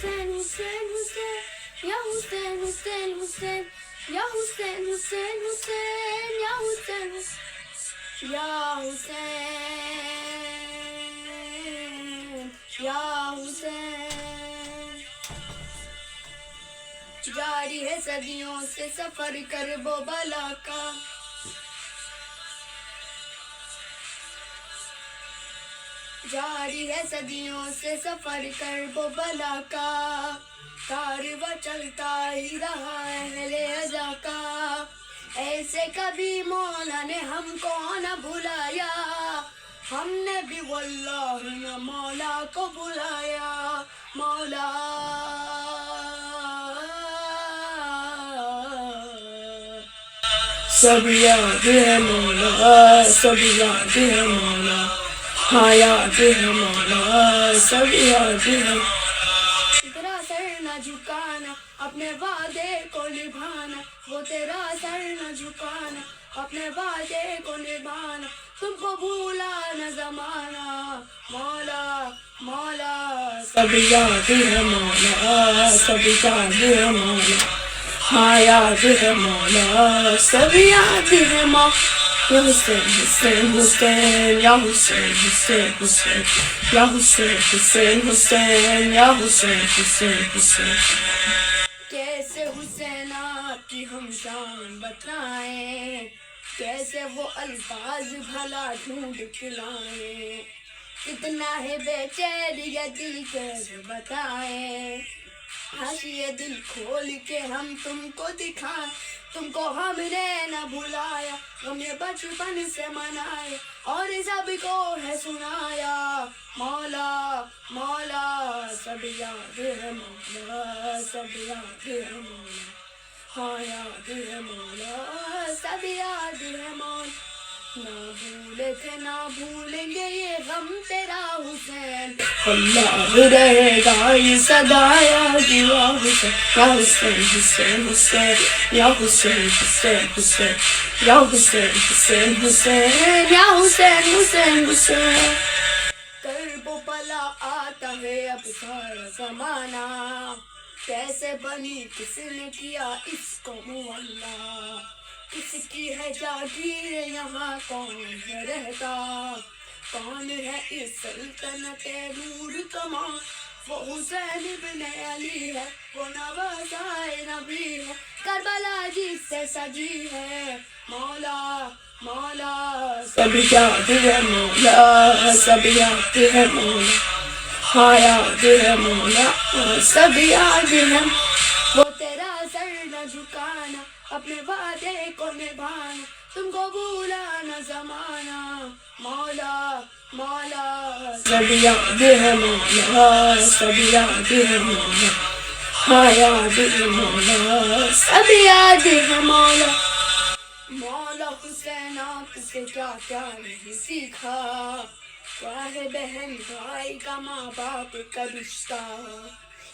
Hussein, Hussein, Hussein, Ya Hussein, Hussein, Hussein, Ya Hussein, Hussein, Hussein, Ya Hussein, Ya Hussein, Ya Hussein. جاری ہے صدیوں سے سفر کرب و بلا کا، جاری ہے صدیوں سے سفر کرب و بلا کا، کارواں چلتا ہی رہا اہل عزا کا، ایسے کبھی مولا نے ہم کو نہ بھلایا، ہم نے بھی واللہ نہ مولا کو بلایا، مولا سب یاد ہے مولا، سب یاد ہے مولا، ہاں یاد ہے مولا، سب یاد ہے۔ تیرا سر نہ جھکانا، اپنے وعدے کو نبھانا، وہ تیرا سر نہ جھکانا، اپنے وعدے کو نبھانا، تم کو بھولا نہ زمانہ، مولا مولا سب یاد ہے مولا، سب یاد ہے مولا، ہاں یاد ہے مولا، سب یاد ہے مولا۔ یا حسین حسین حسین، یا حسین حسین حسین، یا حسین حسین حسین، یا حسین حسین حسین۔ کیسے حسینات کی ہم شان بتائیں، کیسے وہ الفاظ بھلا ڈھونڈ کے لائیں، کتنا ہے بے چین یہ دل کیسے بتائیں، حاشیے دل کھول کے ہم تم کو دکھائیں، تم کو ہم نے نہ بھلایا، ہم یہ بچپن سے منائے اور سب کو ہے سنایا، مولا مولا سب یاد ہے مولا، سب یاد ہے مولا، ہاں یاد ہے مولا، سب یاد ہے مولا، نہ بھولے تھے نہ بھولیں گے یہ غم تیرا حسین، اللہ رہے گا یہ صدا یاد، یا حسین یا حسین حسین حسین، یا حسین حسین حسین، یا حسین حسین حسین، یا حسین حسین حسین۔ کرب و بلا آتا ہے اب سارا زمانہ، کیسے بنی کس نے کیا اس کو مولا، کس کی ہے جاگیر یہاں کون ہے رہتا، کون ہے اس سلطنت نور کماں، وہ حسین ابن علی ہے، وہ نواسۂ نبی ہے، کربلا جس سے سجی ہے، مولا مولا سب یاد ہے مولا، سب یاد ہے مولا، ہاں یاد ہے مولا، سب یاد ہے۔ وہ تیرا سر نہ جھکانا، اپنے وعدے کو نبھانا، تم کو بھولا نہ زمانہ، مولا مولا سب یاد ہے مولا، سب یاد ہے مولا، ہاں یاد ہے مولا، سب یاد ہے مولا۔ مولا حسینات سے کیا کیا نہیں سیکھا، کیا ہے بہن بھائی کا ماں باپ کا رشتہ،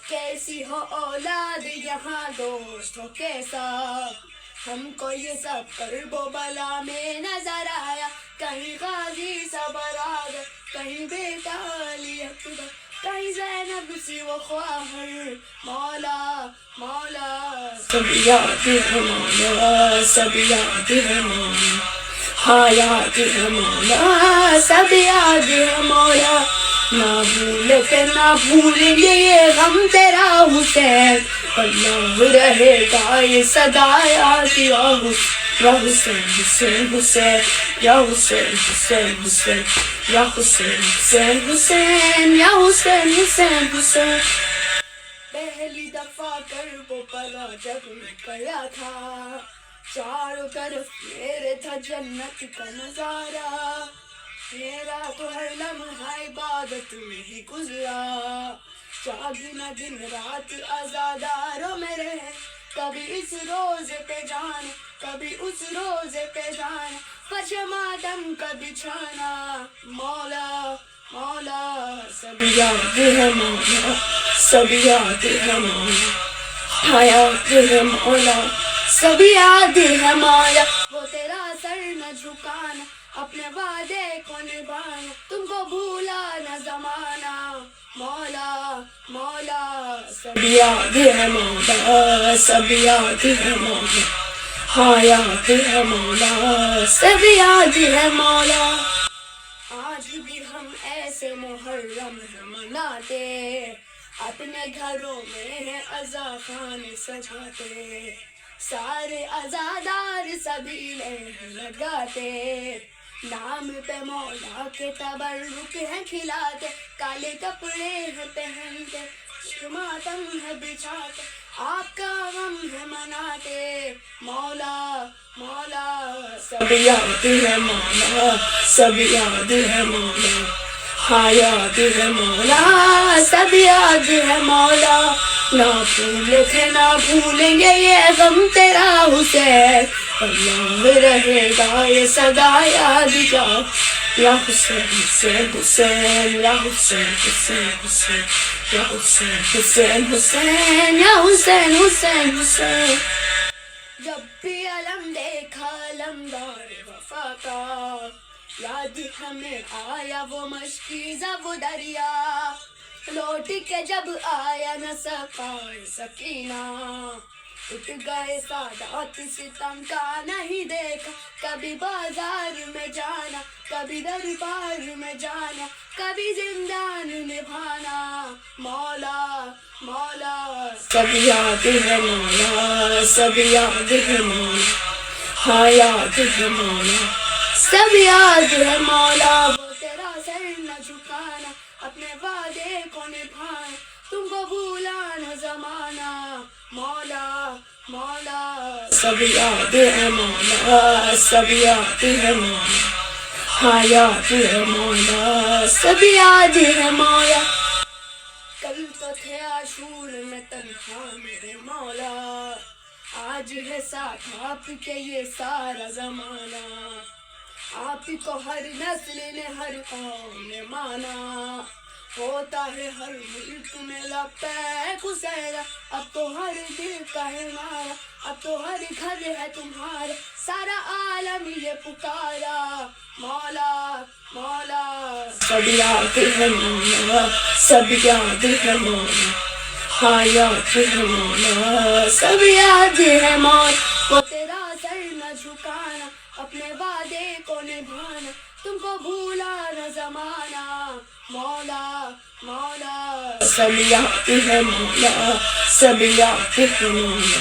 کیسی ہو اولاد یہاں دوست ہو کیسا، ہم کو یہ سب کرب و بلا میں نظر آیا، کہیں غازی سا برادر، کہیں بیٹا علی اکبر، کہیں زینب سی وہ خواہر، مولا مولا سب یاد ہے مولا، سب یاد ہے مولا، ہاں یاد ہے مولا، سب یاد ہے مولا، نہ بھولے تھے نہ بھولیں گے یہ غم تیرا حسین، اللہ رہے گا یہ صدا یاد، یا حسین حسین حسین، یا حسین حسین حسین، یا حسین حسین حسین، یا حسین حسین حسین۔ پہلی دفعہ کرب و بلا جب میں گیا تھا، چاروں طرف میرے تھا جنت کا نظارہ، میرا تو ہر لمحہ عبادت میں ہی گزرا، جاگنا دن رات عزاداروں میں رہے، کبھی اس روزے پہ جانا کبھی اس روزے پہ جانا، فرش ماتم کا بچھانا، مولا مولا سب یاد ہے مولا، سب یاد ہے مولا، ہاں یاد ہے مولا، سب یاد ہے مولا۔ وہ تیرا سر نہ جھکانا، اپنے وعدے کو نبھانا، تم کو بھولا نہ زمانہ، مولا مولا سب یاد ہے مولا سب یاد ہے مولا ہاں یاد ہے مولا سب یاد ہے مولا آج بھی ہم ایسے محرم مناتے اپنے گھروں میں ہیں عزا خان سجاتے سارے عزادار سبھی لگاتے نام پہ مولا کے تبرک ہے کھلاتے کالے کپڑے ہیں پہنتے ماتم ہے بچھاتے آپ کا غم ہے مناتے مولا مولا سب یاد ہے مولا سب یاد ہے مولا ہاں یاد ہے مولا سب یاد ہے مولا نہ بھولے تھے نہ بھولیں گے یہ غم تیرا حسین اللہ رہے گا یہ سدا یاد جا یا حسین حسین حسین یا حسین حسین حسین یا حسین حسین حسین یا حسین حسین حسین جب بھی علم دیکھا علمدار وفا کا یاد ہمیں آیا وہ مشکیزہ وہ دریا لوٹ کے جب آیا نہ سقائے سکینہ اٹھ گئے سادات ستم کا نہیں دیکھا کبھی بازار میں جانا کبھی دربار میں جانا کبھی زندان نبھانا مولا مولا سب یاد ہے مولا سب یاد ہے مولا ہاں یاد ہے مولا سب یاد ہے مولا وہ تیرا سر نہ جھکانا اپنے وعدے کو نبھانا تم کو بھولا نہ زمانہ مولا مولا سب یاد ہے مولا سب یاد ہے مولا ہاں یاد ہے مولا سب یاد ہے مولا کل تو تھے عاشور میں تنہا میرے مولا آج ہے ساتھ آپ کے یہ سارا زمانہ آپ کو ہر نسل نے ہر قوم نے مانا ہوتا ہے ہر ملک میں لبیک حسین اب تو ہر دل کا ہے ہمارا اب تو ہر گھر ہے تمہارا سارا عالم یہ پکارا مولا مولا سب یاد ہے مولا سب یاد ہے مولا ہاں یاد ہے مولا سب یاد ہے مولا وہ تیرا سر نہ جھکانا اپنے وعدے کو نبھانا تم کو بھولا نہ زمانہ مولا مولا سب یاد ہے مولا سب یاد ہے مولا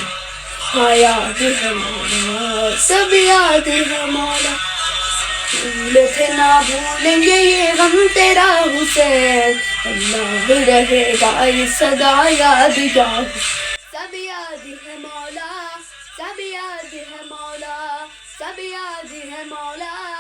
ہاں یاد ہے مولا سب یاد ہے مولا بھولے تھے نہ بھولیں گے یہ غم تیرا حسین اللہ رہے گا یہ سدا یاد جا سب یاد ہے مولا سب یاد ہے مولا سب یاد ہے مولا